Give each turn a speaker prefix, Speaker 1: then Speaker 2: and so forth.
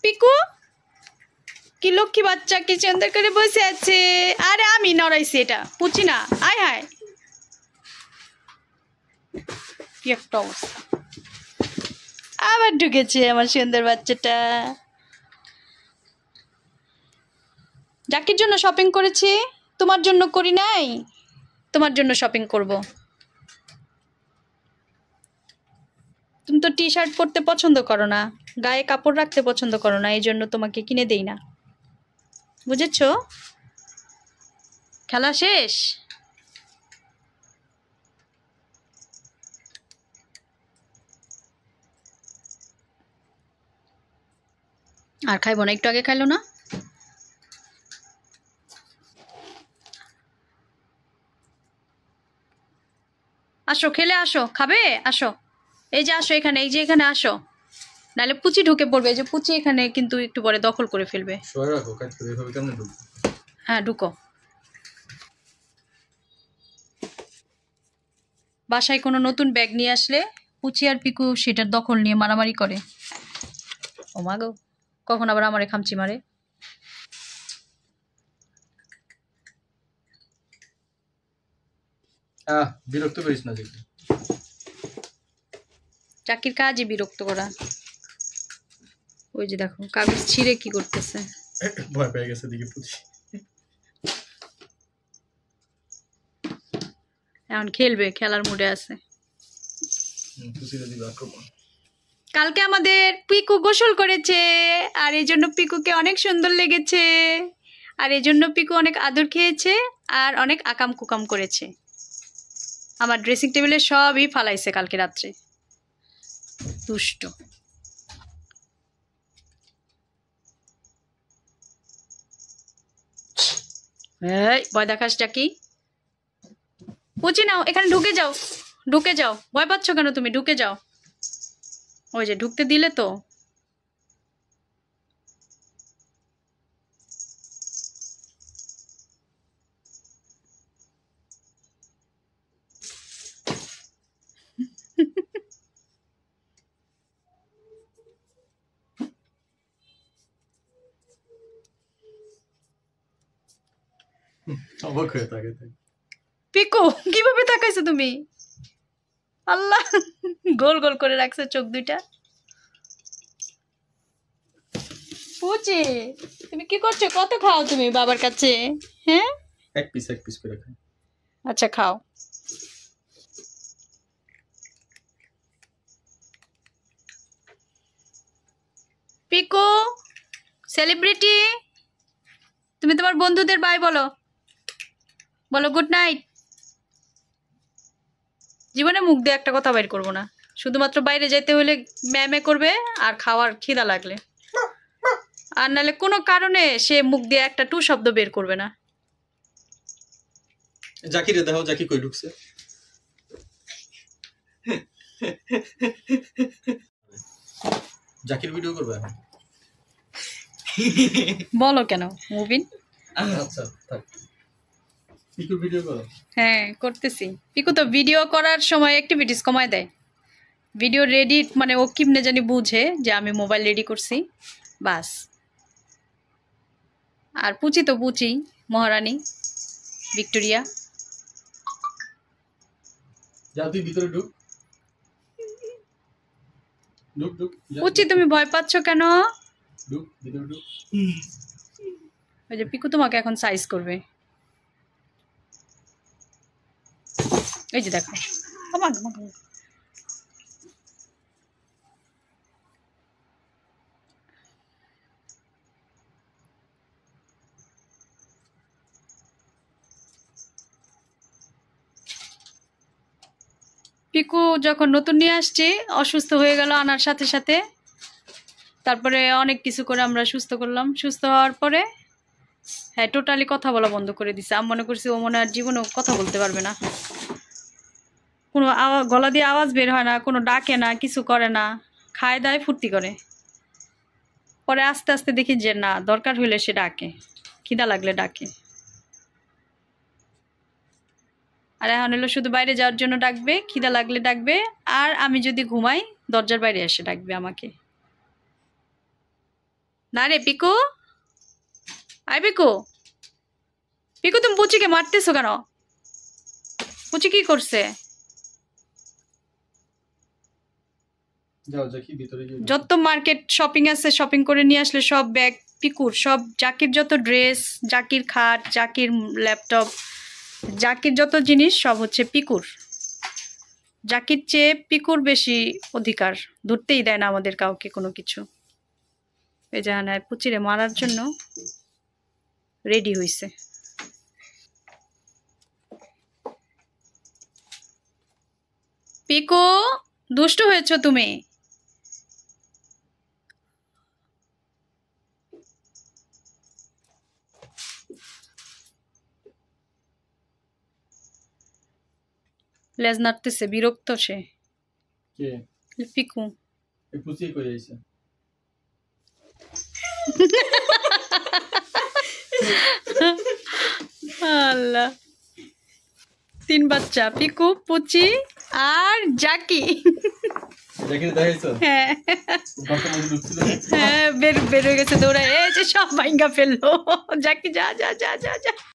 Speaker 1: পিকু কি লক্ষ্মী বাচ্চা কি সুন্দর করে বসে আছে। আরে আমি নড়াইছি, এটা পুচি না। আয় হায়, কি একটা অবস্থা। আবার ঢুকেছে আমার সুন্দর বাচ্চাটা। জাকির জন্য শপিং করেছি, তোমার জন্য করি নাই। তোমার জন্য শপিং করব। তুমি তো টি শার্ট পরতে পছন্দ করো না, গায়ে কাপড় রাখতে পছন্দ করো না, এই জন্য তোমাকে কিনে দেই না, বুঝেছ? খেলা শেষ। আর খাইবো না, একটু আগে খাইলো না। আসো, খেলে আসো, খাবে আসো। এই যে আসো এখানে, এই যে এখানে আসো, নাহলে পুচি ঢুকে পড়বে। এই যে পুচি এখানে কিন্তু একটু পরে দখল করে ফেলবে। হ্যাঁ ঢুকো। বাসায় কোনো নতুন ব্যাগ নিয়ে আসলে পুচি আর পিকু সেটার দখল নিয়ে মারামারি করে। ও মা গো, কখন আবার আমারে খামচি মারে।
Speaker 2: বিরক্ত করিস না।
Speaker 1: চাকির কাজই বিরক্ত করা। ওই যে দেখো কাগজ ছিঁড়ে কি করতেছে।
Speaker 2: ভয় পেয়ে গেছে দিকে পুচি।
Speaker 1: এখন খেলবে, খেলার মুডে আছে। কালকে আমাদের পিকু গোসল করেছে, আর এই জন্য পিকুকে অনেক সুন্দর লেগেছে, আর এই জন্য পিকু অনেক আদর খেয়েছে আর অনেক আকাম কুকাম করেছে। আমার ড্রেসিং টেবিলে সবই ফালাইছে কালকে রাত্রে, দুষ্ট। এই ভয় দেখাস কি? পুচি নাও, এখানে ঢুকে যাও, ঢুকে যাও। ভয় পাচ্ছ কেন তুমি? ঢুকে যাও। ওই যে ঢুকতে দিলে তো।
Speaker 2: অবাক হয়ে থাকে।
Speaker 1: পিকু কিভাবে তাকাইছো তুমি? আল্লাহ, গোল গোল করে রাখছে চোখ দুইটা। পুচি তুমি কি করছো? কত খাও তুমি বাবার কাছে? হ্যাঁ,
Speaker 2: এক পিস করে খাই।
Speaker 1: আচ্ছা খাও। পিকু সেলিব্রিটি, তুমি তোমার বন্ধুদের বাই বলো, বলো গুড নাইট। জীবনে মুখ দিয়ে একটা কথা বাইর করবো না, শুধুমাত্র বাইরে যেতে হলে ম্যামে করবে আর খাওয়ার খিদা লাগলে, আর নাহলে কোনো কারণে সে মুখ দিয়ে একটা টু শব্দ বের করবে না।
Speaker 2: জাকিরে দেখো, জাকি কই ঢুকছে। জাকির ভিডিও করবে এখন।
Speaker 1: বলো কেন মুবিন?
Speaker 2: আচ্ছা থাক, পিকু ভিডিও করো।
Speaker 1: হ্যাঁ করতেছি। পিকু তো ভিডিও করার সময় অ্যাক্টিভিটিস কমায় দেয়। ভিডিও রেডি মানে ও কিমনে জানি বুঝে যে আমি মোবাইল রেডি করছি, বাস। আর পুচি তো পুচি, মহারানী ভিক্টোরিয়া।
Speaker 2: যা তুই ভিতরে ঢুক, ঢুক ঢুক।
Speaker 1: পুচি তুমি ভয় পাচ্ছ কেন?
Speaker 2: ঢুক ভিতরে ঢুক।
Speaker 1: ওই যে পিকু তোমাকে এখন সাইজ করবে। এই যে দেখো, পিকু যখন নতুন নিয়ে আসছি অসুস্থ হয়ে গেল আনার সাথে সাথে, তারপরে অনেক কিছু করে আমরা সুস্থ করলাম। সুস্থ হওয়ার পরে হ্যাঁ টোটালি কথা বলা বন্ধ করে দিছে। আমি মনে করছি ও মনে আর জীবনেও কথা বলতে পারবে না, কোনো গলা দিয়ে আওয়াজ বের হয় না, কোনো ডাকে না, কিছু করে না, খায় দায় ফুর্তি করে। পরে আস্তে আস্তে দেখি যে না, দরকার হইলে সে ডাকে, খিদা লাগলে ডাকে। আর এখন হলো শুধু বাইরে যাওয়ার জন্য ডাকবে, খিদা লাগলে ডাকবে, আর আমি যদি ঘুমাই দরজার বাইরে এসে ডাকবে আমাকে। না রে পিকু, আই পিকু, পিকু তুমি পুচিকে মারতেছো কেন? পুচি কি করছে?
Speaker 2: যাও জাকি ভিতরে গিয়ে
Speaker 1: যত মার্কেট শপিং আছে শপিং করে নিয়ে আসলে সব ব্যাগ পিকুর, সব জাকির যত ড্রেস, জাকির খাট, জাকির ল্যাপটপ, জাকির যত জিনিস সব হচ্ছে পিকুর। জাকির চেয়ে পিকুর বেশি অধিকার, ধরতেই দেয় না আমাদের কাউকে কোনো কিছু। এই জাহানায় পুচিরে মারার জন্য রেডি হইছে। পিকু দুষ্ট হয়েছো তুমি। লেজ নাড়তেছে, বিরক্ত সে।
Speaker 2: কে
Speaker 1: পিকু
Speaker 2: এই পুচি কই আইছে?
Speaker 1: আল্লাহ, 3 বাচ্চা, পিকু, পুচি আর জাকি।
Speaker 2: জাকি দেখাইছো?
Speaker 1: হ্যাঁ
Speaker 2: ঘরটার মধ্যে ঢুকছিল।
Speaker 1: হ্যাঁ, বের বের হয়ে গেছে দৌড়ায়, এই যে সব ভাঙ্গা ফেললো। জাকি যা যা যা যা যা।